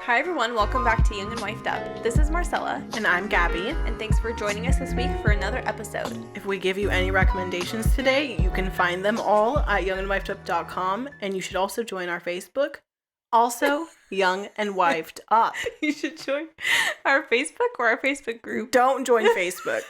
Hi everyone, welcome back to Young and Wifed Up. This is Marcella. And I'm Gabby. And thanks for joining us this week for another episode. If we give you any recommendations today, you can find them all at youngandwifedup.com, and you should also join our Facebook. Also, Young and Wifed Up. You should join our Facebook or our Facebook group. Don't join Facebook.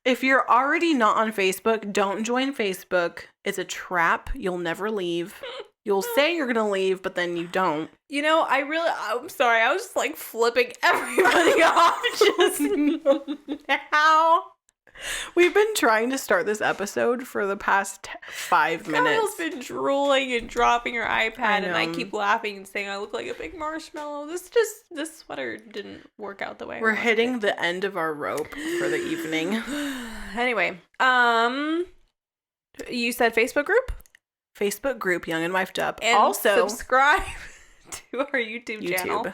If you're already not on Facebook, don't join Facebook. It's a trap. You'll never leave. You'll say you're going to leave, but then you don't. You know, I'm sorry. I was just like flipping everybody off just now. We've been trying to start this episode for the past 5 minutes. Kyle's been drooling and dropping her iPad, and I keep laughing and saying I look like a big marshmallow. This sweater didn't work out the way we're hitting the end of our rope for the evening. Anyway, you said Facebook group? Facebook group, Young and Wifed Up. And also, subscribe to our YouTube channel.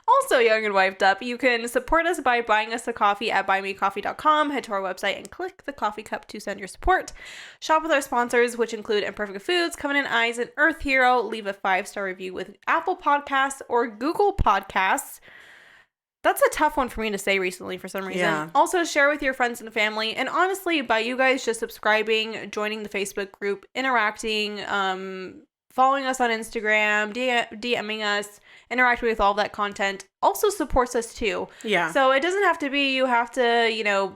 Also, Young and Wifed Up. You can support us by buying us a coffee at buymeacoffee.com. Head to our website and click the coffee cup to send your support. Shop with our sponsors, which include Imperfect Foods, Covenant Eyes, and Earth Hero. Leave a 5-star review with Apple Podcasts or Google Podcasts. That's a tough one for me to say recently for some reason. Yeah. Also, share with your friends and family. And honestly, by you guys just subscribing, joining the Facebook group, interacting, following us on Instagram, DMing us, interacting with all of that content also supports us too. Yeah. So it doesn't have to be you have to,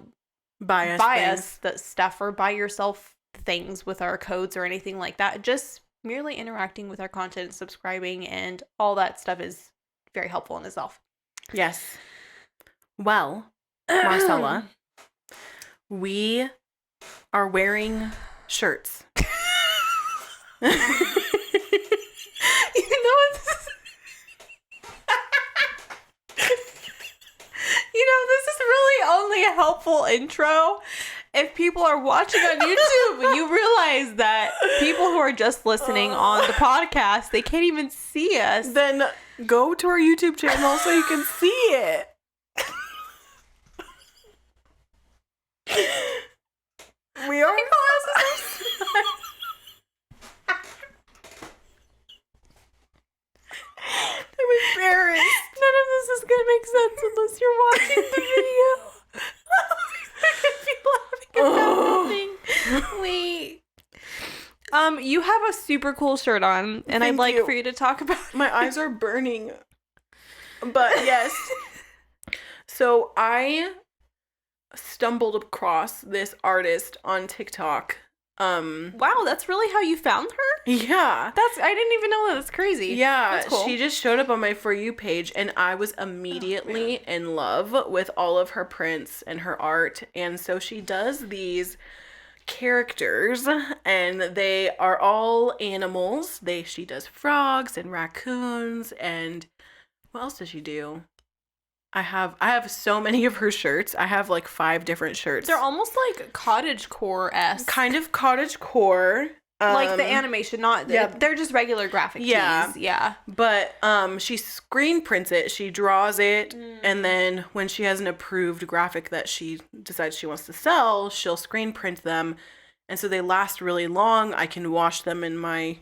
buy us the stuff or buy yourself things with our codes or anything like that. Just merely interacting with our content, subscribing, and all that stuff is very helpful in itself. Yes. Well, Marcella, we are wearing shirts. You know, this is really only a helpful intro. If people are watching on YouTube, you realize that people who are just listening on the podcast, they can't even see us. Then go to our YouTube channel so you can see it. We are I'm embarrassed. None of this is going to make sense unless you're watching the video. Wait. You have a super cool shirt on, and I'd like for you to talk about it. My eyes are burning. But yes. So I stumbled across this artist on TikTok. Wow, that's really how you found her? Yeah. I didn't even know that. That's crazy. Yeah, that's cool. She just showed up on my For You page, and I was immediately in love with all of her prints and her art. And so she does these characters, and they are all animals. She does frogs and raccoons, and what else does she do? I have so many of her shirts. I have like 5 different shirts. They're almost like cottagecore-esque. Kind of cottagecore. Like the animation, they're just regular graphic tees. Yeah. But she screen prints it, she draws it, and then when she has an approved graphic that she decides she wants to sell, she'll screen print them. And so they last really long. I can wash them in my,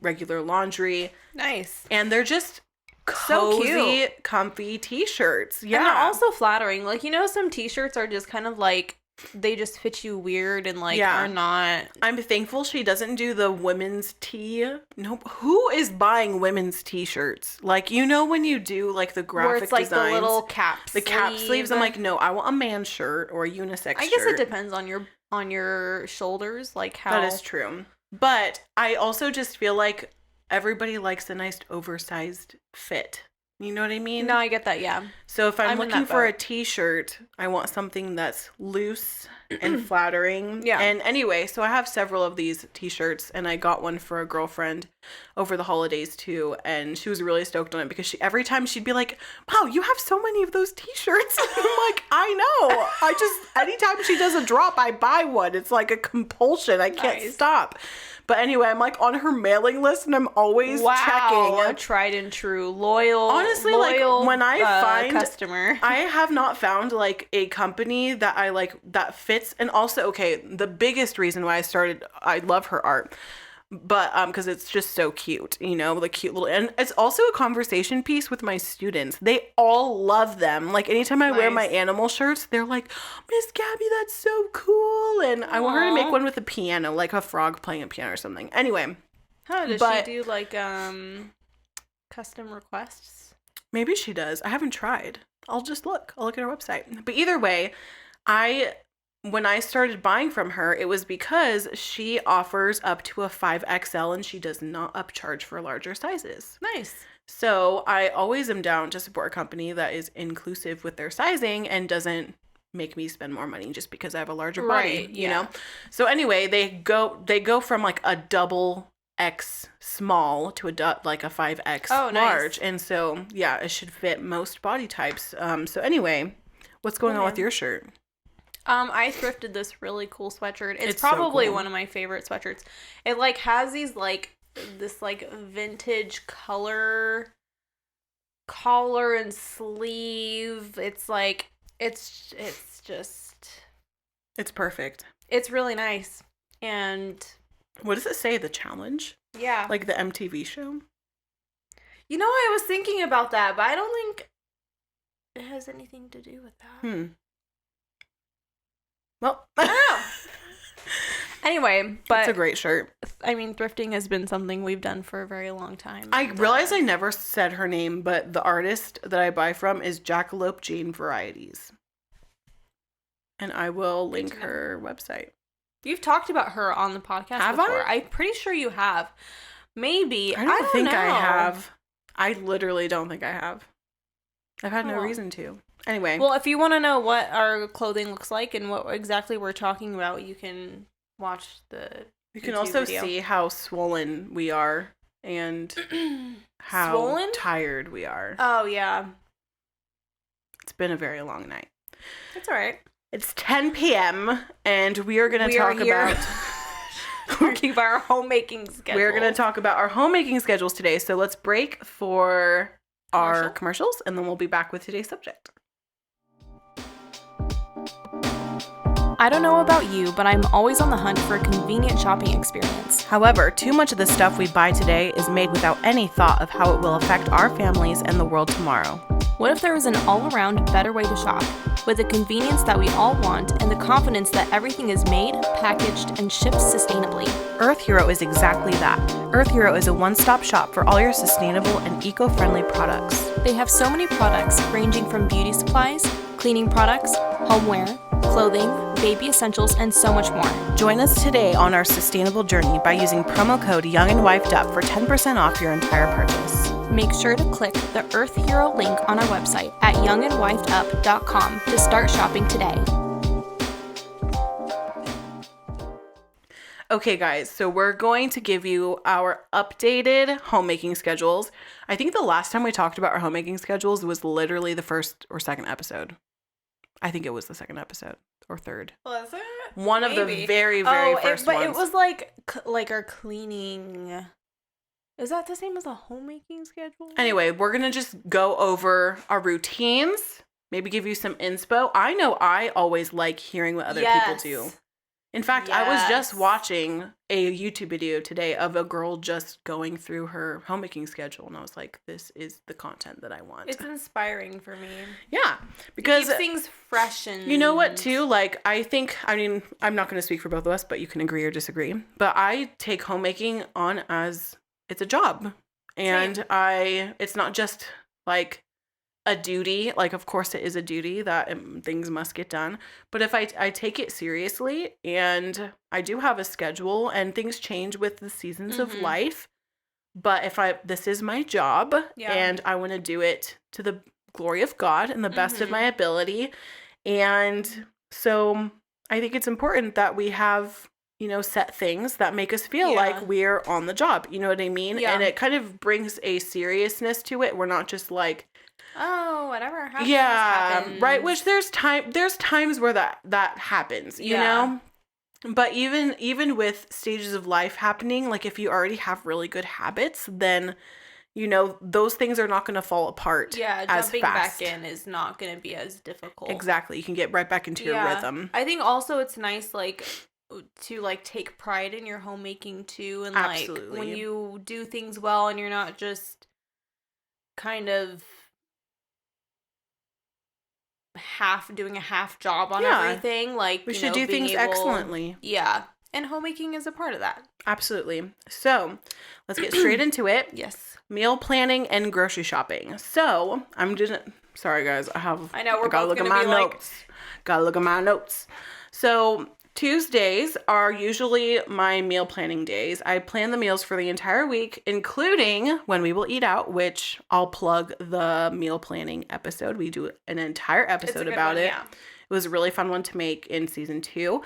regular laundry. Nice. And they're just cozy, comfy t-shirts. Yeah. And they're also flattering. Like, some t-shirts are just kind of like, they just fit you weird and are not. I'm thankful she doesn't do the women's tee. Nope. Who is buying women's t-shirts? Like, when you do like the graphic where it's like designs, the little cap sleeves. I'm like, no, I want a man shirt or a unisex shirt. I guess it depends on your shoulders, like how. That is true. But I also just feel like everybody likes a nice oversized fit. You know what I mean? No, I get that, yeah. So if I'm looking for a t-shirt, I want something that's loose and flattering. Yeah. And anyway, so I have several of these t-shirts, and I got one for a girlfriend over the holidays too, and she was really stoked on it because every time she'd be like, wow, you have so many of those t-shirts. I'm like, I know. Anytime she does a drop, I buy one. It's like a compulsion. I can't stop. But anyway, I'm like on her mailing list, and I'm always checking. A tried and true, loyal. Honestly, like when I find customer, I have not found like a company that I like that fits. And also, okay, the biggest reason why I love her art, but because it's just so cute, you know, the cute little, and it's also a conversation piece with my students. They all love them. Like anytime I wear my animal shirts, they're like, Miss Gabby, that's so cool. And I want her to make one with a piano, like a frog playing a piano or something. Anyway. Does she do like custom requests? Maybe she does. I haven't tried. I'll look at her website. But either way, when I started buying from her, it was because she offers up to a 5XL, and she does not upcharge for larger sizes. Nice. So I always am down to support a company that is inclusive with their sizing and doesn't make me spend more money just because I have a larger body, you know? So anyway, they go from like a double X small to like a 5X large. Nice. And so, yeah, it should fit most body types. So anyway, what's going on with your shirt? I thrifted this really cool sweatshirt. It's probably so cool. One of my favorite sweatshirts. It like has these like this like vintage collar and sleeve. It's like it's perfect. It's really nice. And what does it say? The challenge? Yeah. Like the MTV show? You know, I was thinking about that, but I don't think it has anything to do with that. Well, I don't know. Anyway, but it's a great shirt. I mean, thrifting has been something we've done for a very long time. I realize I never said her name, but the artist that I buy from is Jackalope Jane Varieties. And I will link her website. You've talked about her on the podcast before. I'm pretty sure you have. Maybe. I don't think I have. I literally don't think I have. I've had no reason to. Anyway. Well, if you want to know what our clothing looks like and what exactly we're talking about, you can watch the You can also see how swollen we are and how tired we are. Oh, yeah. It's been a very long night. It's all right. It's 10 p.m. and we are going to talk about talking about our homemaking schedules. We're going to talk about our homemaking schedules today. So let's break for our commercials, and then we'll be back with today's subject. I don't know about you, but I'm always on the hunt for a convenient shopping experience. However, too much of the stuff we buy today is made without any thought of how it will affect our families and the world tomorrow. What if there was an all-around better way to shop, with the convenience that we all want and the confidence that everything is made, packaged, and shipped sustainably? Earth Hero is exactly that. Earth Hero is a one-stop shop for all your sustainable and eco-friendly products. They have so many products ranging from beauty supplies, cleaning products, homeware, clothing, baby essentials, and so much more. Join us today on our sustainable journey by using promo code Young and Wifed Up for 10% off your entire purchase. Make sure to click the Earth Hero link on our website at youngandwifedup.com to start shopping today. Okay, guys, so we're going to give you our updated homemaking schedules. I think the last time we talked about our homemaking schedules was literally the first or second episode. I think it was the second episode or third. Was it? One of the very, very first ones. But it was like our cleaning. Is that the same as a homemaking schedule? Anyway, we're going to just go over our routines, maybe give you some inspo. I know I always like hearing what other people do. In fact, I was just watching a YouTube video today of a girl just going through her homemaking schedule, and I was like, this is the content that I want. It's inspiring for me. Yeah, because it keeps things fresh and... You know what, too? Like, I'm not going to speak for both of us, but you can agree or disagree. But I take homemaking on as it's a job. And it's not just, like, a duty. Like, of course it is a duty that things must get done, but if I take it seriously, and I do have a schedule, and things change with the seasons of life, But this is my job and I want to do it to the glory of God and the best of my ability. And so I think it's important that we have, set things that make us feel like we're on the job. You know what I mean? Yeah. And it kind of brings a seriousness to it. We're not just like, oh, whatever happens. Right. Which there's times where that happens, you know? But even with stages of life happening, like if you already have really good habits, then, those things are not going to fall apart as jumping fast. back in is not going to be as difficult. Exactly. You can get right back into your rhythm. I think also it's nice, like, to, like, take pride in your homemaking, too. And, Absolutely. like, when you do things well and you're not just kind of doing a half job on everything. Like, we should do things excellently. Yeah. And homemaking is a part of that. Absolutely. So, let's get straight into it. Yes. Meal planning and grocery shopping. So, sorry guys, I know, we're both gonna be notes. Gotta look at my notes. So, Tuesdays are usually my meal planning days. I plan the meals for the entire week, including when we will eat out, which I'll plug the meal planning episode. We do an entire episode about it. Yeah. It was a really fun one to make in season 2.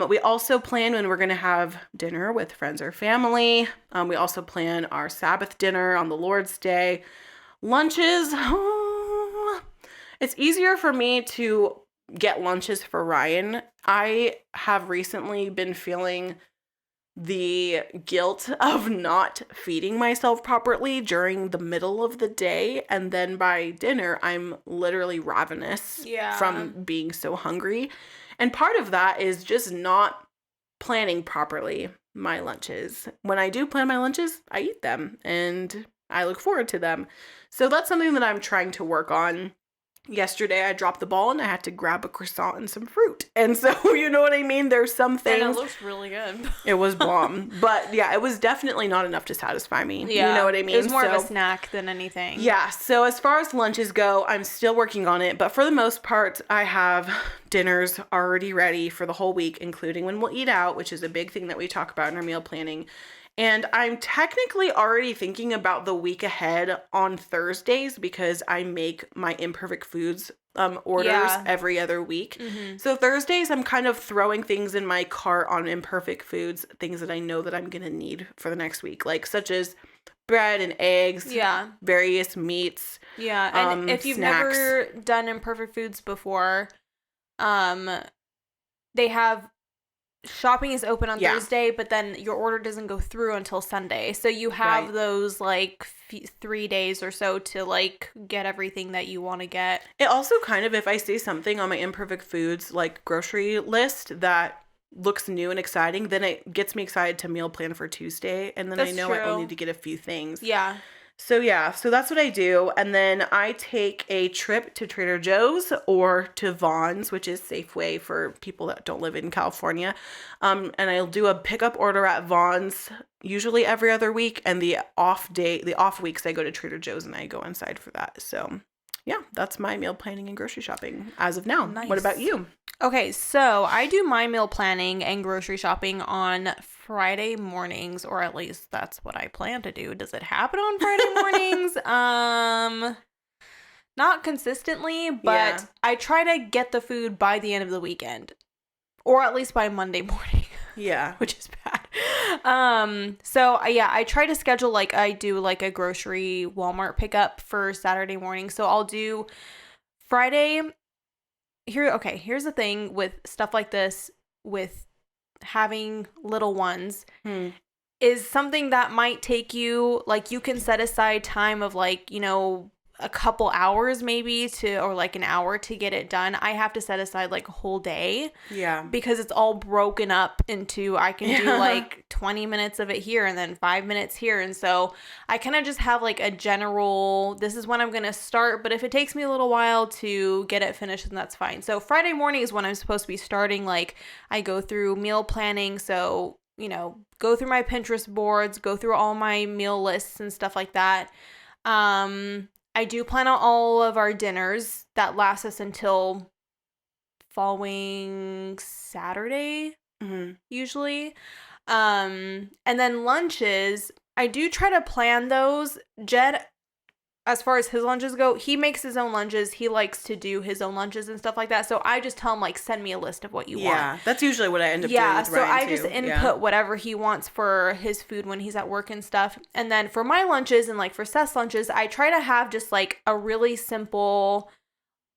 We also plan when we're going to have dinner with friends or family. We also plan our Sabbath dinner on the Lord's Day. Lunches. It's easier for me to get lunches for Ryan. I have recently been feeling the guilt of not feeding myself properly during the middle of the day, and then by dinner I'm literally ravenous from being so hungry. And part of that is just not planning properly my lunches. When I do plan my lunches, I eat them and I look forward to them. So that's something that I'm trying to work on. Yesterday, I dropped the ball and I had to grab a croissant and some fruit. And so, you know what I mean? There's some things. And it looks really good. It was bomb. But yeah, it was definitely not enough to satisfy me. Yeah. You know what I mean? It was more of a snack than anything. Yeah. So as far as lunches go, I'm still working on it. But for the most part, I have dinners already ready for the whole week, including when we'll eat out, which is a big thing that we talk about in our meal planning. And I'm technically already thinking about the week ahead on Thursdays because I make my Imperfect Foods orders every other week. Mm-hmm. So Thursdays, I'm kind of throwing things in my cart on Imperfect Foods, things that I know that I'm going to need for the next week, like such as bread and eggs, various meats. Yeah, and if you've snacks. never done Imperfect Foods before, they have... Shopping is open on Thursday, but then your order doesn't go through until Sunday. So you have those, like, 3 days or so to, like, get everything that you want to get. It also kind of, if I see something on my Imperfect Foods, like, grocery list that looks new and exciting, then it gets me excited to meal plan for Tuesday. And then I know I only need to get a few things. Yeah. So that's what I do. And then I take a trip to Trader Joe's or to Vons, which is Safeway for people that don't live in California. And I'll do a pickup order at Vons usually every other week. And the off weeks, I go to Trader Joe's and I go inside for that. So yeah, that's my meal planning and grocery shopping as of now. Nice. What about you? Okay, so I do my meal planning and grocery shopping on Friday mornings, or at least that's what I plan to do. Does it happen on Friday mornings? Not consistently, but I try to get the food by the end of the weekend, or at least by Monday morning. Yeah, which is bad. So I try to schedule, like, I do like a grocery Walmart pickup for Saturday morning. So I'll do Friday. Here's the thing with stuff like this, with having little ones, is something that might take you, like, you can set aside time of, like, a couple hours maybe or like an hour to get it done. I have to set aside like a whole day. Yeah. Because it's all broken up into, I can do like 20 minutes of it here and then 5 minutes here. And so I kind of just have like a general, this is when I'm going to start. But if it takes me a little while to get it finished, then that's fine. So Friday morning is when I'm supposed to be starting. Like, I go through meal planning. So, go through my Pinterest boards, go through all my meal lists and stuff like that. I do plan on all of our dinners that last us until following Saturday, usually. And then lunches, I do try to plan those. Jed, as far as his lunches go, he makes his own lunches. He likes to do his own lunches and stuff like that. So I just tell him, like, send me a list of what you want. Yeah, that's usually what I end up doing with Ryan, I just input whatever he wants for his food when he's at work and stuff. And then for my lunches and, like, for Seth's lunches, I try to have just, like, a really simple,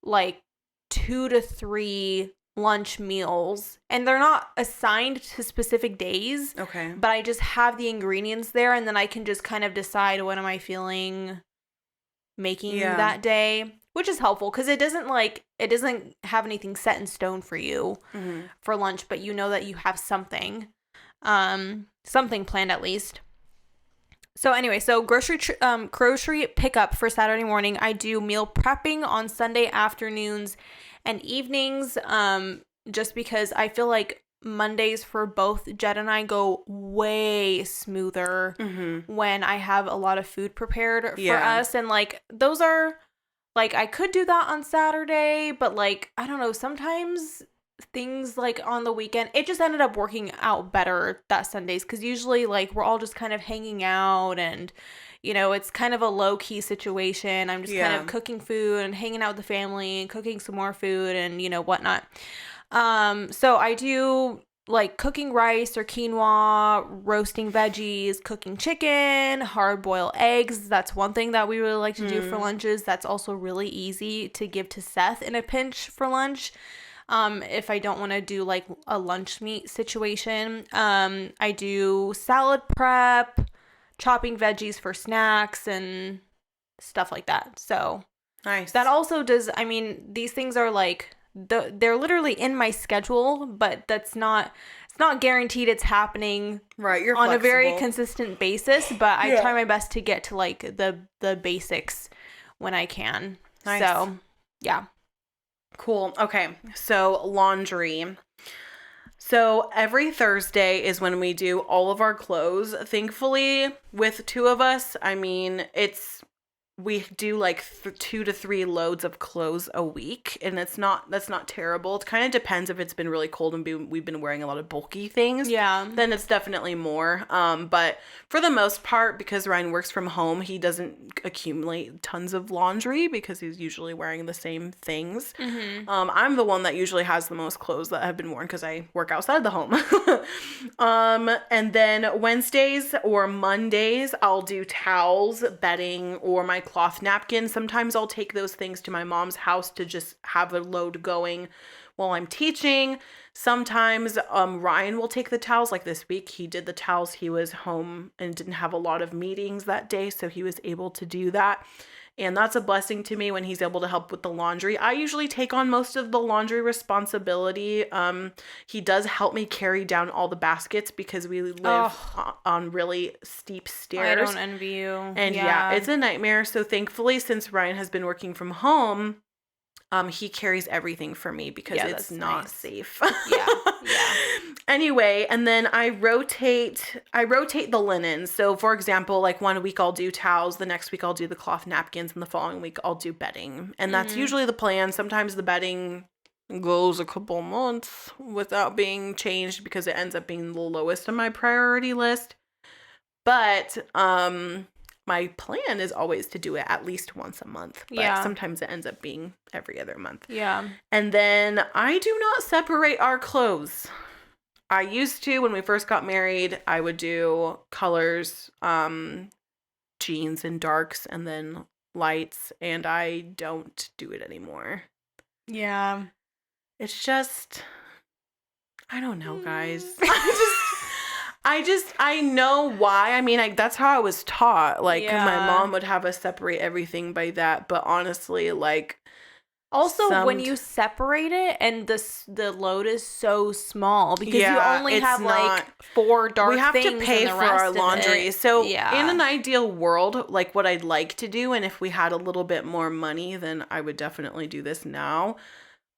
like, 2 to 3 lunch meals. And they're not assigned to specific days. Okay. But I just have the ingredients there, and then I can just kind of decide what am I feeling making that day, which is helpful because it doesn't have anything set in stone for you for lunch, but you know that you have something planned at least. So anyway, so grocery pickup for Saturday morning. I do meal prepping on Sunday afternoons and evenings, just because I feel like Mondays for both Jed and I go way smoother when I have a lot of food prepared for us. And, like, those are, like, I could do that on Saturday, but, like, I don't know, sometimes things, like, on the weekend, it just ended up working out better that Sundays, because usually, like, we're all just kind of hanging out and, you know, it's kind of a low-key situation. I'm just kind of cooking food and hanging out with the family and cooking some more food and, you know, whatnot. So I do, like, cooking rice or quinoa, roasting veggies, cooking chicken, hard-boiled eggs. That's one thing that we really like to do for lunches. That's also really easy to give to Seth in a pinch for lunch. If I don't want to do, like, a lunch meat situation. I do salad prep, chopping veggies for snacks and stuff like that. So nice. That also does, I mean, these things are, like, they're literally in my schedule, but it's not guaranteed it's happening right. You're on flexible. a very consistent basis, but I try my best to get to, like, the basics when I can. Nice. So, yeah. Cool. Okay. So laundry. So every Thursday is when we do all of our clothes. Thankfully, with 2 of us, I mean, we do like 2 to 3 loads of clothes a week, and that's not terrible. It kind of depends if it's been really cold and we've been wearing a lot of bulky things. Yeah. Then it's definitely more. But for the most part, because Ryan works from home, he doesn't accumulate tons of laundry because he's usually wearing the same things. I'm the one that usually has the most clothes that have been worn because I work outside the home. And then Wednesdays or Mondays, I'll do towels, bedding, or my cloth napkins. Sometimes I'll take those things to my mom's house to just have a load going while I'm teaching. Sometimes Ryan will take the towels. Like this week, he did the towels. He was home and didn't have a lot of meetings that day, so he was able to do that. And that's a blessing to me when he's able to help with the laundry. I usually take on most of the laundry responsibility. He does help me carry down all the baskets because we live on really steep stairs. I don't envy you. And yeah, it's a nightmare. So thankfully, since Ryan has been working from home, he carries everything for me because it's not safe. Yeah. Anyway, and then I rotate the linens. So for example, like one week I'll do towels, the next week I'll do the cloth napkins, and the following week I'll do bedding. And that's usually the plan. Sometimes the bedding goes a couple months without being changed because it ends up being the lowest on my priority list. But my plan is always to do it at least once a month. But sometimes it ends up being every other month. Yeah. And then I do not separate our clothes. I used to, when we first got married, I would do colors, jeans and darks, and then lights, and I don't do it anymore. Yeah. It's just, I don't know, guys. I know why. I mean, that's how I was taught. Like, my mom would have us separate everything by that, but honestly, like, also, when you separate it and the load is so small because you only have like 4 dark things. We have to pay for our laundry. So in Yeah. an ideal world, like what I'd like to do, and if we had a little bit more money, then I would definitely do this now.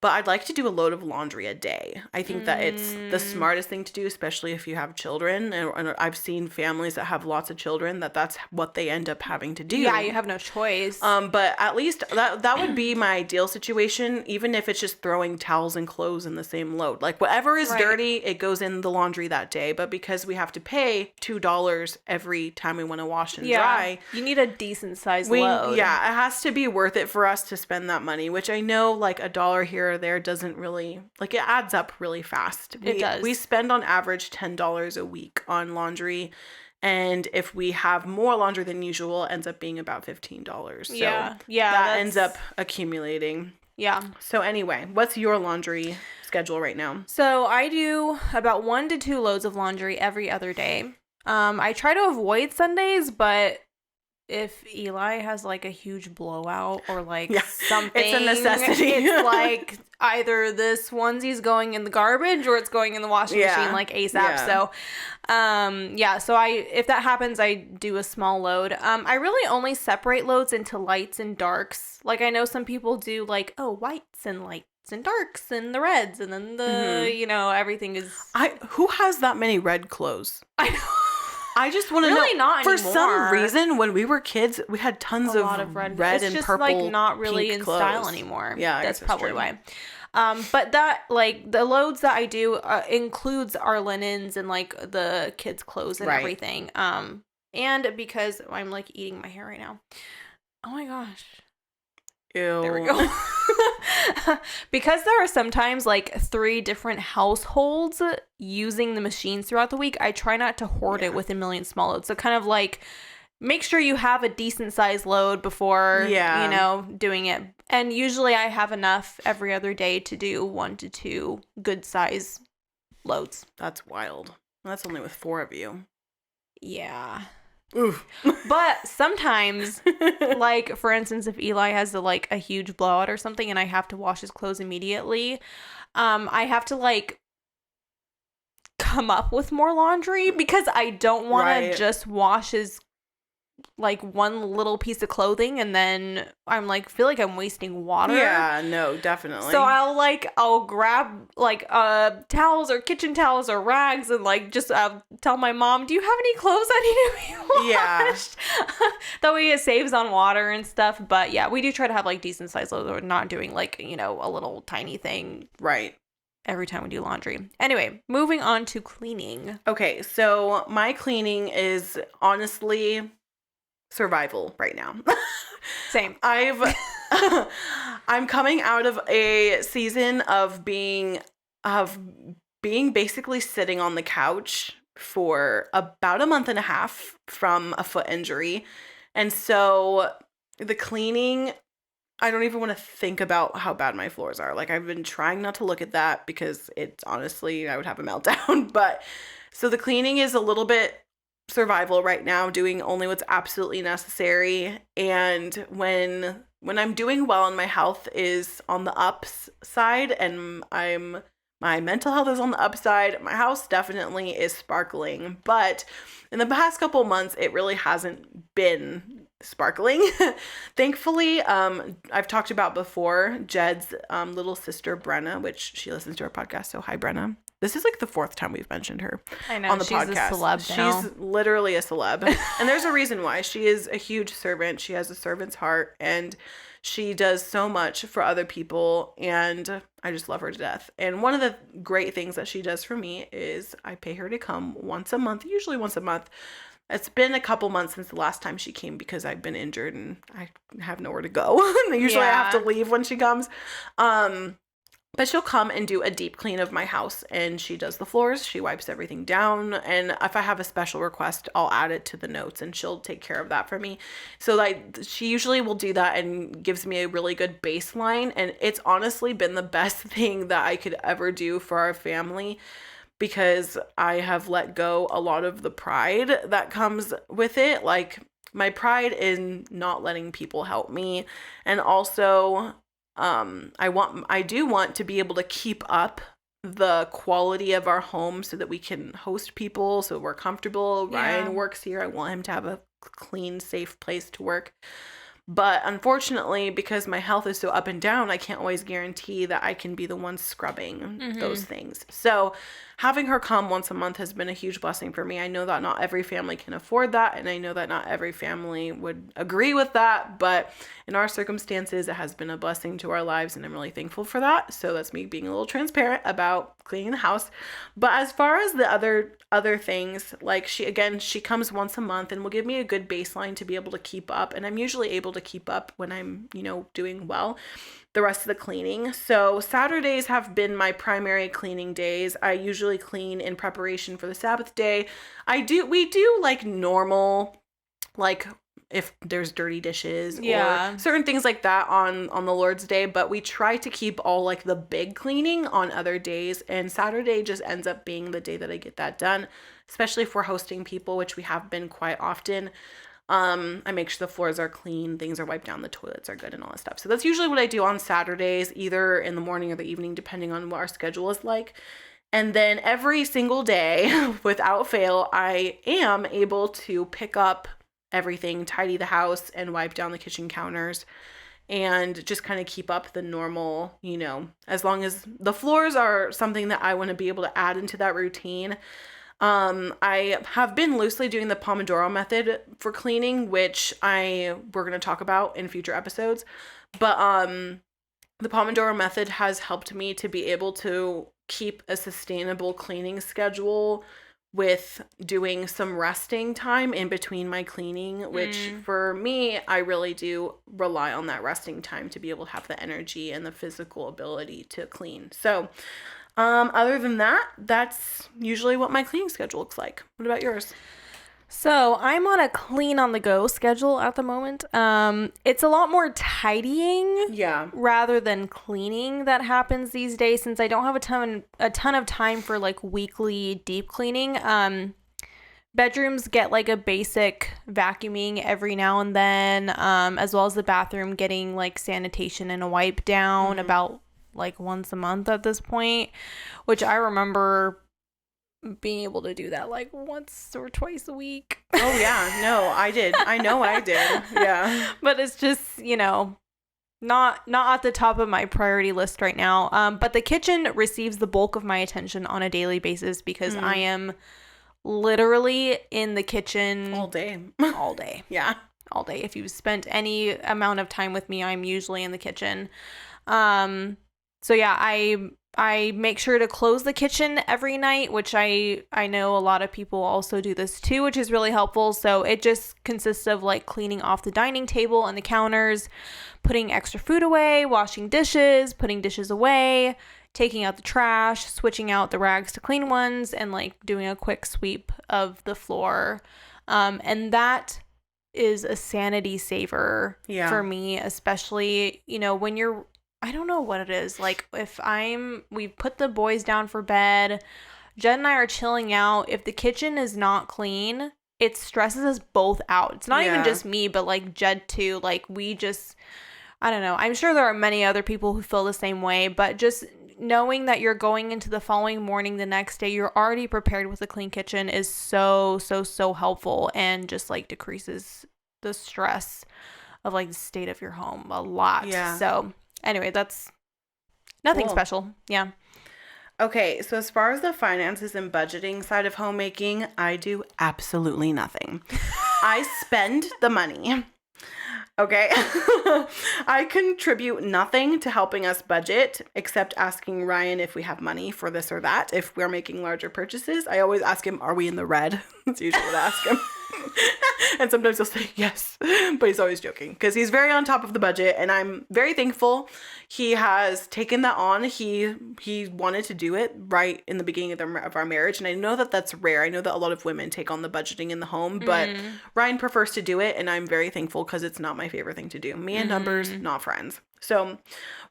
But I'd like to do a load of laundry a day. I think that it's the smartest thing to do, especially if you have children. And I've seen families that have lots of children that's what they end up having to do. Yeah, you have no choice. But at least that would be my ideal situation, even if it's just throwing towels and clothes in the same load. Like whatever is dirty, it goes in the laundry that day. But because we have to pay $2 every time we want to wash and dry, you need a decent sized load. Yeah, it has to be worth it for us to spend that money, which I know like $1 here or there doesn't really, like, it adds up really fast. It does. We spend on average $10 a week on laundry, and if we have more laundry than usual, it ends up being about $15. So that ends up accumulating. Yeah. So anyway, what's your laundry schedule right now? So I do about 1 to 2 loads of laundry every other day. I try to avoid Sundays, but if Eli has like a huge blowout or like something, it's a necessity. It's like either this onesie's going in the garbage or it's going in the washing machine like ASAP. Yeah. So if that happens, I do a small load. I really only separate loads into lights and darks. Like I know some people do like, whites and lights and darks and the reds, and then the everything is. Who has that many red clothes? I know. I just want to really know. Not for anymore. Some reason, when we were kids, we had tons of red it's and just, purple. Like not really in clothes. style anymore. Yeah, that's probably why. But that like the loads that I do includes our linens and like the kids' clothes and everything. And because I'm like eating my hair right now. Oh my gosh. Ew. There we go. Because there are sometimes like 3 different households using the machines throughout the week, I try not to hoard it with a million small loads. So kind of like make sure you have a decent size load before, doing it. And usually I have enough every other day to do 1 to 2 good size loads. That's wild. That's only with 4 of you. Yeah. Oof. But sometimes, like, for instance, if Eli has a huge blowout or something and I have to wash his clothes immediately, I have to, like, come up with more laundry because I don't want to just wash his, like, one little piece of clothing and then I'm, like, feel like I'm wasting water. Yeah, no, definitely. So I'll grab, like, towels or kitchen towels or rags and, like, just tell my mom, do you have any clothes that need to be washed? Yeah. That way it saves on water and stuff. But, yeah, we do try to have, like, decent size loads. We're not doing, like, a little tiny thing. Right. Every time we do laundry. Anyway, moving on to cleaning. Okay, so my cleaning is honestly survival right now. Same. I'm coming out of a season of being basically sitting on the couch for about a month and a half from a foot injury. And so the cleaning, I don't even want to think about how bad my floors are. Like I've been trying not to look at that because it's honestly, I would have a meltdown. But so the cleaning is a little bit survival right now, doing only what's absolutely necessary. And when I'm doing well and my health is on the upside and my mental health is on the upside, my house definitely is sparkling. But in the past couple months, it really hasn't been sparkling. Thankfully, I've talked about before Jed's little sister Brenna, which she listens to our podcast. So hi, Brenna. This is like the 4th time we've mentioned her on the podcast. She's a celeb now. She's literally a celeb. And there's a reason why. She is a huge servant. She has a servant's heart and she does so much for other people. And I just love her to death. And one of the great things that she does for me is I pay her to come once a month, usually once a month. It's been a couple months since the last time she came because I've been injured and I have nowhere to go. Usually I have to leave when she comes. But she'll come and do a deep clean of my house and she does the floors. She wipes everything down. And if I have a special request, I'll add it to the notes and she'll take care of that for me. So like she usually will do that and gives me a really good baseline. And it's honestly been the best thing that I could ever do for our family because I have let go a lot of the pride that comes with it. Like my pride in not letting people help me. And also I do want to be able to keep up the quality of our home so that we can host people, so we're comfortable. Yeah. Ryan works here. I want him to have a clean, safe place to work. But unfortunately, because my health is so up and down, I can't always guarantee that I can be the one scrubbing those things. So having her come once a month has been a huge blessing for me. I know that not every family can afford that, and I know that not every family would agree with that, but in our circumstances, it has been a blessing to our lives, and I'm really thankful for that. So that's me being a little transparent about cleaning the house. But as far as the other things, like she comes once a month and will give me a good baseline to be able to keep up, and I'm usually able to keep up when I'm, doing well the rest of the cleaning. So Saturdays have been my primary cleaning days. I usually clean in preparation for the Sabbath day. We do like normal, like if there's dirty dishes or certain things like that on the Lord's Day, but we try to keep all like the big cleaning on other days, and Saturday just ends up being the day that I get that done, especially if we're hosting people, which we have been quite often. I make sure the floors are clean, things are wiped down, the toilets are good and all that stuff. So that's usually what I do on Saturdays, either in the morning or the evening, depending on what our schedule is like. And then every single day, without fail, I am able to pick up everything, tidy the house, and wipe down the kitchen counters, and just kind of keep up the normal, as long as the floors are something that I want to be able to add into that routine. I have been loosely doing the Pomodoro method for cleaning, which we're going to talk about in future episodes. But the Pomodoro method has helped me to be able to keep a sustainable cleaning schedule with doing some resting time in between my cleaning, which for me, I really do rely on that resting time to be able to have the energy and the physical ability to clean. So other than that, that's usually what my cleaning schedule looks like. What about yours? So I'm on a clean on the go schedule at the moment. It's a lot more tidying rather than cleaning that happens these days, since I don't have a ton of time for like weekly deep cleaning. Bedrooms get like a basic vacuuming every now and then, as well as the bathroom getting like sanitation and a wipe down about like once a month at this point, which I remember being able to do that like once or twice a week. Oh yeah, no, I did. I know I did. Yeah. But it's just, not at the top of my priority list right now. But the kitchen receives the bulk of my attention on a daily basis because I am literally in the kitchen all day. All day. Yeah. All day. If you've spent any amount of time with me, I'm usually in the kitchen. So yeah, I make sure to close the kitchen every night, which I know a lot of people also do this too, which is really helpful. So it just consists of like cleaning off the dining table and the counters, putting extra food away, washing dishes, putting dishes away, taking out the trash, switching out the rags to clean ones, and like doing a quick sweep of the floor. And that is a sanity saver for me, especially, when I don't know what it is. Like if we've put the boys down for bed, Jed and I are chilling out. If the kitchen is not clean, it stresses us both out. It's not even just me, but like Jed too. Like we just, I don't know. I'm sure there are many other people who feel the same way, but just knowing that you're going into the following morning, the next day, you're already prepared with a clean kitchen is so, so, so helpful, and just like decreases the stress of like the state of your home a lot. Yeah. So anyway, that's nothing special. Yeah. Okay, so as far as the finances and budgeting side of homemaking, I do absolutely nothing. I spend the money. Okay. I contribute nothing to helping us budget, except asking Ryan if we have money for this or that. If we're making larger purchases, I always ask him, are we in the red? That's usually what I ask him. And sometimes he'll say yes, but he's always joking because he's very on top of the budget, and I'm very thankful he has taken that on. He wanted to do it right in the beginning of our marriage, and I know that that's rare. I know that a lot of women take on the budgeting in the home, but Ryan prefers to do it, and I'm very thankful because it's not my favorite thing to do. Me and numbers, not friends. So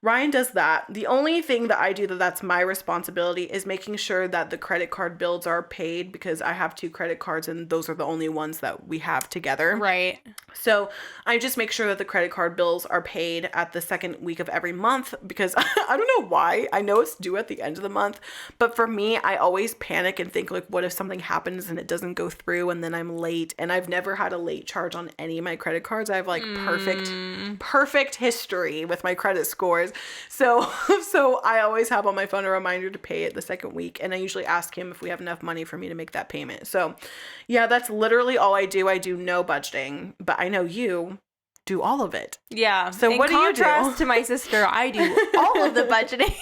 Ryan does that. The only thing that I do that's my responsibility is making sure that the credit card bills are paid, because I have 2 credit cards and those are the only ones that we have together. Right. So I just make sure that the credit card bills are paid at the second week of every month, because I don't know why. I know it's due at the end of the month, but for me, I always panic and think, like, what if something happens and it doesn't go through and then I'm late? And I've never had a late charge on any of my credit cards. I have like perfect history with my credit scores. So I always have on my phone a reminder to pay it the second week. And I usually ask him if we have enough money for me to make that payment. So yeah, that's literally all I do. I do no budgeting, but I know you do all of it. Yeah. So what do you do? In contrast to my sister, I do all of the budgeting.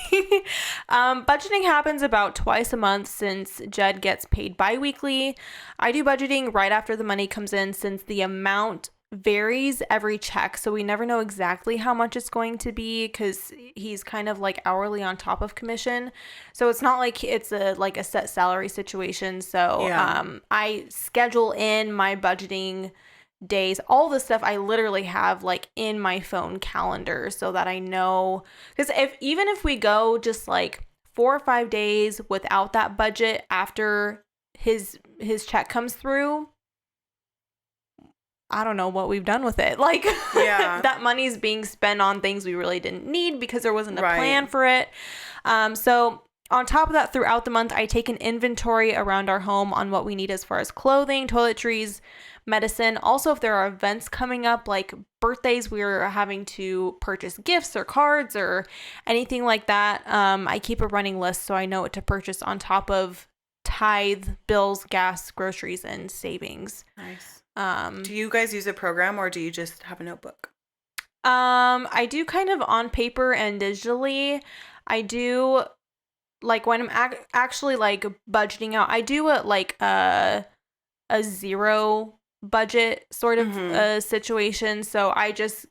Budgeting happens about twice a month since Jed gets paid bi-weekly. I do budgeting right after the money comes in, since the amount varies every check, so we never know exactly how much it's going to be, because he's kind of like hourly on top of commission, so it's not like it's a set salary situation. So I schedule in my budgeting days, all the stuff I literally have like in my phone calendar, so that I know, because even if we go just like 4 or 5 days without that budget after his check comes through, I don't know what we've done with it. Like, that money's being spent on things we really didn't need because there wasn't a plan for it. So on top of that, throughout the month, I take an inventory around our home on what we need as far as clothing, toiletries, medicine. Also, if there are events coming up, like birthdays, we're having to purchase gifts or cards or anything like that. I keep a running list so I know what to purchase on top of tithe, bills, gas, groceries, and savings. Nice. Do you guys use a program, or do you just have a notebook? I do kind of on paper and digitally. I do, like, when I'm actually like budgeting out, I do a zero budget sort of situation. So I just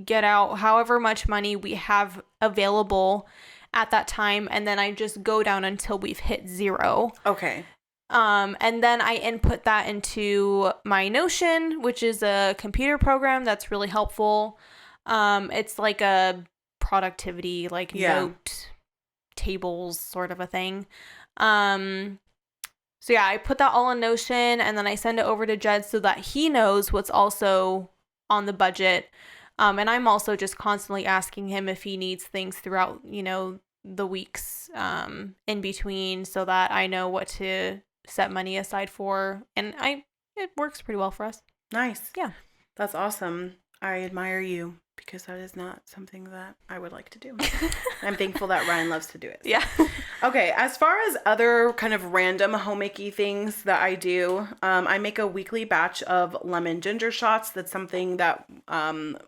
get out however much money we have available at that time, and then I just go down until we've hit zero. Okay. And then I input that into my Notion, which is a computer program that's really helpful. It's like a productivity, note tables sort of a thing. So yeah, I put that all in Notion, and then I send it over to Jed so that he knows what's also on the budget. And I'm also just constantly asking him if he needs things throughout, the weeks in between, so that I know what to set money aside for, and it works pretty well for us. Nice. Yeah. That's awesome. I admire you, because that is not something that I would like to do. I'm thankful that Ryan loves to do it. So. Yeah. Okay, as far as other kind of random homemaking things that I do, I make a weekly batch of lemon ginger shots. That's something that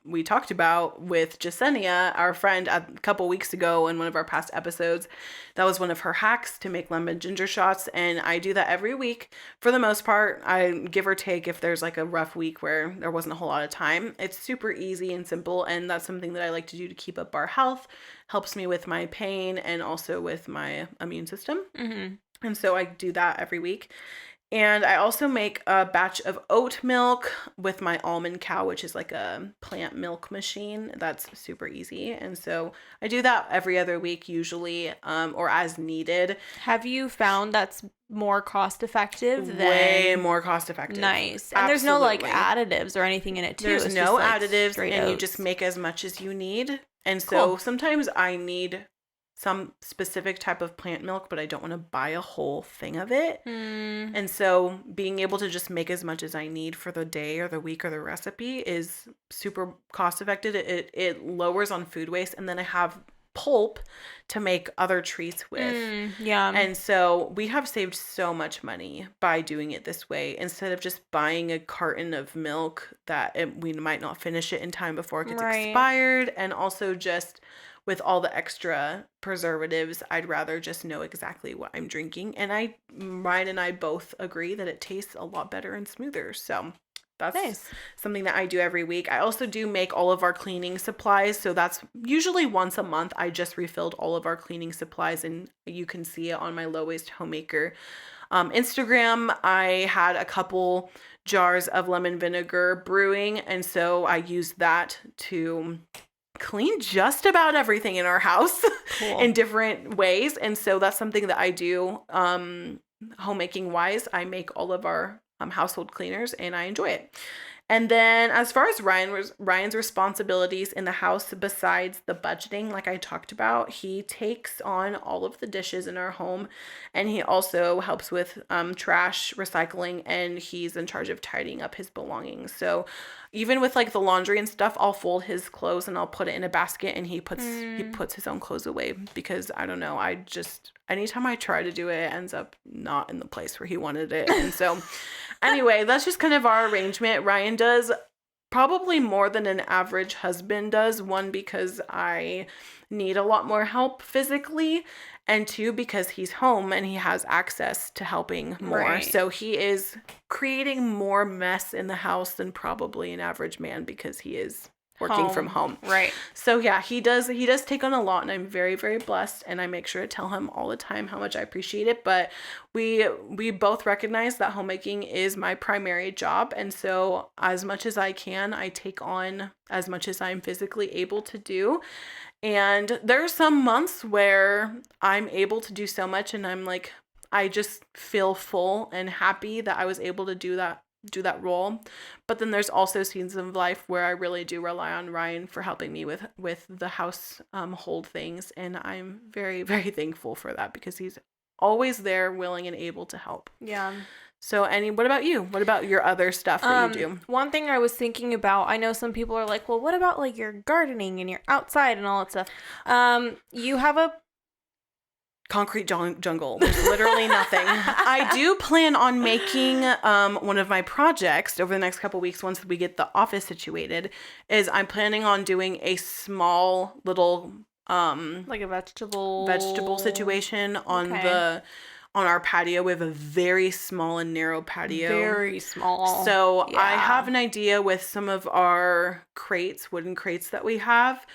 we talked about with Jasenia, our friend, a couple weeks ago in one of our past episodes. That was one of her hacks, to make lemon ginger shots, and I do that every week. For the most part, I give or take if there's like a rough week where there wasn't a whole lot of time. It's super easy and simple, and that's something that I like to do to keep up our health. Helps me with my pain and also with my immune system. Mm-hmm. And so I do that every week. And I also make a batch of oat milk with my almond cow, which is like a plant milk machine. That's super easy. And so I do that every other week usually, or as needed. Have you found that's more cost effective than... Way more cost effective. Nice. And there's no like additives or anything in it too. There's no additives, and oats. you just make as much as you need. And so sometimes I need some specific type of plant milk, but I don't want to buy a whole thing of it. And so being able to just make as much as I need for the day or the week or the recipe is super cost effective. It lowers on food waste, and then I have pulp to make other treats with. Yeah. And so we have saved so much money by doing it this way, instead of just buying a carton of milk that we might not finish it in time before it gets expired. And also just with all the extra preservatives, I'd rather just know exactly what I'm drinking. And Ryan and I both agree that it tastes a lot better and smoother. So that's something that I do every week. I also do make all of our cleaning supplies. So that's usually once a month. I just refilled all of our cleaning supplies, and you can see it on my Low Waste Homemaker Instagram. I had a couple jars of lemon vinegar brewing, and so I used that to clean just about everything in our house Cool. in different ways. And so that's something that I do homemaking wise. I make all of our household cleaners and I enjoy it. And then as far as Ryan's responsibilities in the house, besides the budgeting, like I talked about, he takes on all of the dishes in our home, and he also helps with trash recycling, and he's in charge of tidying up his belongings. So even with like the laundry and stuff, I'll fold his clothes and I'll put it in a basket, and he puts his own clothes away, because I don't know, anytime I try to do it, it ends up not in the place where he wanted it. And so anyway, that's just kind of our arrangement. Ryan does probably more than an average husband does. One, because I need a lot more help physically, and two, because he's home and he has access to helping more. Right. So he is creating more mess in the house than probably an average man, because he is working from home. Right. So yeah, he does take on a lot, and I'm very, very blessed, and I make sure to tell him all the time how much I appreciate it. But we both recognize that homemaking is my primary job, and so as much as I can, I take on as much as I'm physically able to do. And there are some months where I'm able to do so much, and I'm like, I just feel full and happy that I was able to do that role. But then there's also seasons of life where I really do rely on Ryan for helping me with the house hold things, and I'm very, very thankful for that, because he's always there, willing and able to help. Yeah. So what about you? What about your other stuff that you do? One thing I was thinking about, I know some people are like, well, what about like your gardening and your outside and all that stuff? You have a concrete jungle. There's literally nothing. I do plan on making one of my projects over the next couple weeks, once we get the office situated, is I'm planning on doing a small little like a vegetable situation on our patio. We have a very small and narrow patio. Very small. So yeah. I have an idea with some of our wooden crates that we have,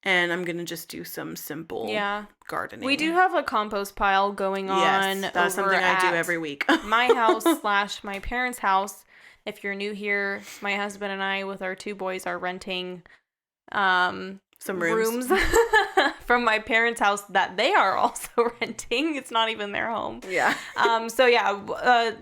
and I'm going to just do some simple gardening. We do have a compost pile going on. Yes, that's something I do every week. my house / my parents' house. If you're new here, my husband and I with our 2 boys are renting some rooms from my parents' house that they are also renting. It's not even their home. Yeah. So yeah,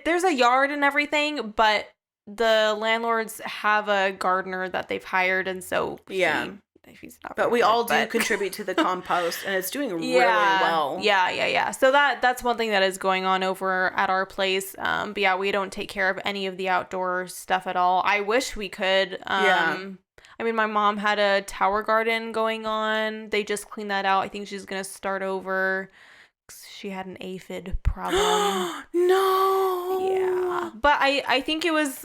there's a yard and everything, but the landlords have a gardener that they've hired, and so he's not. But we all do contribute to the compost, and it's doing really well. Yeah. So that's one thing that is going on over at our place. But yeah, we don't take care of any of the outdoor stuff at all. I wish we could. I mean, my mom had a tower garden going on. They just cleaned that out. I think she's going to start over. She had an aphid problem. No. Yeah. But I think it was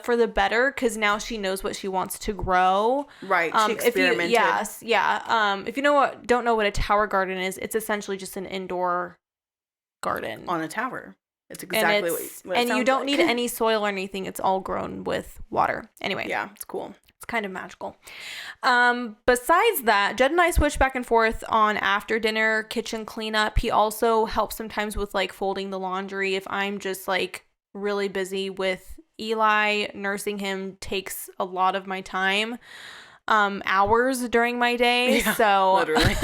for the better, because now she knows what she wants to grow. Right. She experimented. If you don't know what a tower garden is, it's essentially just an indoor garden. On a tower. It's exactly what it sounds like. And you don't need any soil or anything. It's all grown with water. Anyway. Yeah, it's cool. It's kind of magical. Besides that, Jed and I switch back and forth on after dinner kitchen cleanup. He also helps sometimes with like folding the laundry. If I'm just like really busy with Eli, nursing him takes a lot of my time, hours during my day. Yeah, so literally.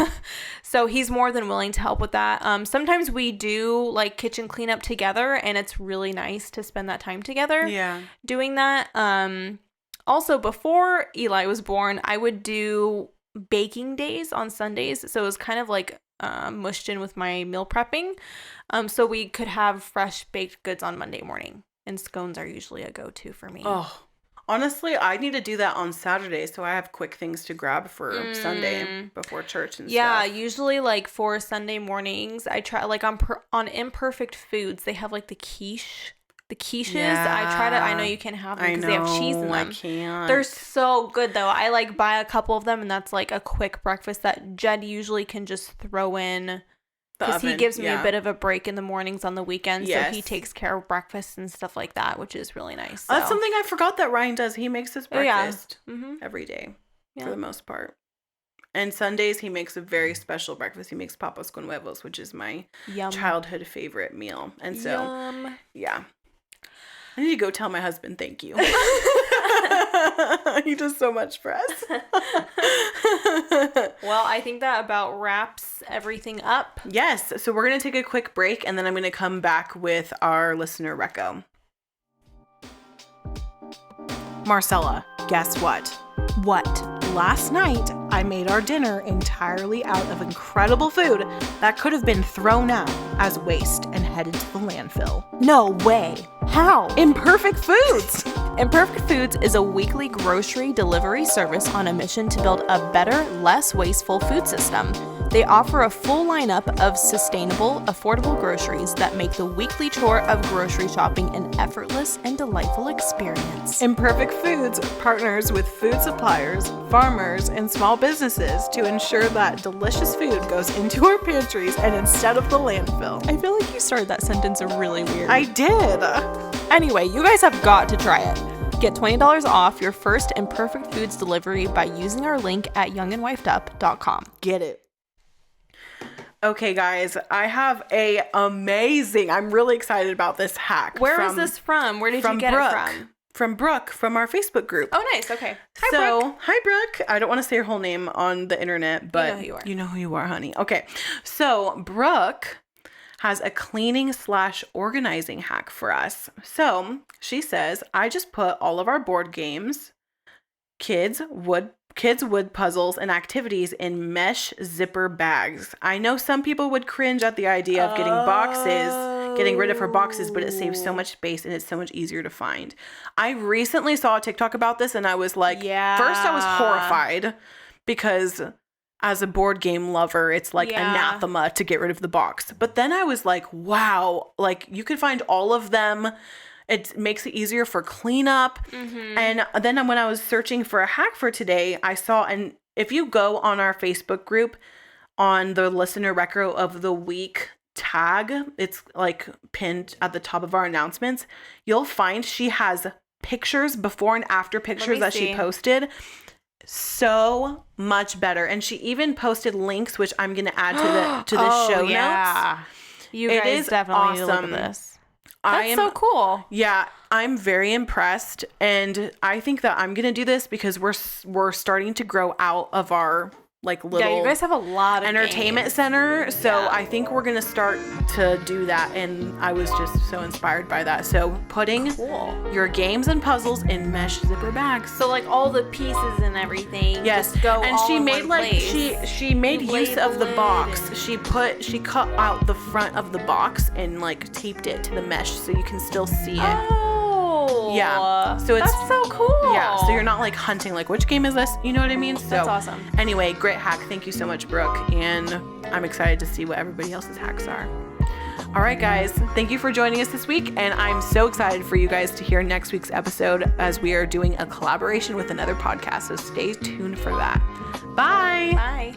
So he's more than willing to help with that. Sometimes we do like kitchen cleanup together, and it's really nice to spend that time together. Yeah. Doing that. Also, before Eli was born, I would do baking days on Sundays. So it was kind of like mushed in with my meal prepping. So we could have fresh baked goods on Monday morning. And scones are usually a go-to for me. Oh, honestly, I need to do that on Saturday, so I have quick things to grab for Sunday before church and stuff. Yeah, usually like for Sunday mornings, I try like on Imperfect Foods, they have like the quiches. I know you can't have them because they have cheese in them. I can't. They're so good though. I like buy a couple of them, and that's like a quick breakfast that Jed usually can just throw in, because he gives me a bit of a break in the mornings on the weekends. Yes. So he takes care of breakfast and stuff like that, which is really nice. So. That's something I forgot that Ryan does. He makes his breakfast every day for the most part. And Sundays, he makes a very special breakfast. He makes papas con huevos, which is my childhood favorite meal. And so, yeah. I need to go tell my husband thank you. He does so much for us. Well, I think that about wraps everything up. Yes. So we're going to take a quick break, and then I'm going to come back with our listener reco. Marcella, guess what? What? Last night, I made our dinner entirely out of incredible food that could have been thrown out as waste and headed to the landfill. No way. How? Imperfect Foods! Imperfect Foods is a weekly grocery delivery service on a mission to build a better, less wasteful food system. They offer a full lineup of sustainable, affordable groceries that make the weekly chore of grocery shopping an effortless and delightful experience. Imperfect Foods partners with food suppliers, farmers, and small businesses to ensure that delicious food goes into our pantries and instead of the landfill. I feel like you started that sentence really weird. I did. Anyway, you guys have got to try it. Get $20 off your first Imperfect Foods delivery by using our link at youngandwifedup.com. Get it. Okay, guys, I have I'm really excited about this hack. Where is this from? Where did you get it from? From Brooke, from our Facebook group. Oh, nice. Okay. Hi, Brooke. Hi, Brooke. I don't want to say your whole name on the internet, but you know who you are, honey. Okay. So Brooke has a cleaning/organizing hack for us. So she says, I just put all of our board games, kids' wood puzzles, and activities in mesh zipper bags. I know some people would cringe at the idea of getting rid of her boxes, but it saves so much space and it's so much easier to find. I recently saw a TikTok about this and I was like, first I was horrified because as a board game lover, it's like anathema to get rid of the box. But then I was like, wow, like you could find all of them. It makes it easier for cleanup. Mm-hmm. And then when I was searching for a hack for today, I saw, and if you go on our Facebook group on the listener reco of the week tag, it's like pinned at the top of our announcements, you'll find she has pictures, before and after pictures that she posted. So much better. And she even posted links, which I'm going to add to the show notes. You guys definitely need to look at this. That's so cool. Yeah, I'm very impressed, and I think that I'm gonna do this because we're starting to grow out of our like little. Yeah, you guys have a lot of entertainment games. Center, so I think we're gonna start to do that, and I was just so inspired by that. So putting your games and puzzles in mesh zipper bags. So like all the pieces and everything. Yes, just go and all she in made one like place. she made use of the box. She cut out the front of the box and like taped it to the mesh so you can still see it. Oh, yeah. So that's so cool. Yeah. So you're not like hunting like which game is this? You know what I mean? So that's awesome. Anyway, great hack. Thank you so much, Brooke. And I'm excited to see what everybody else's hacks are. All right, guys. Thank you for joining us this week. And I'm so excited for you guys to hear next week's episode as we are doing a collaboration with another podcast. So stay tuned for that. Bye. Bye.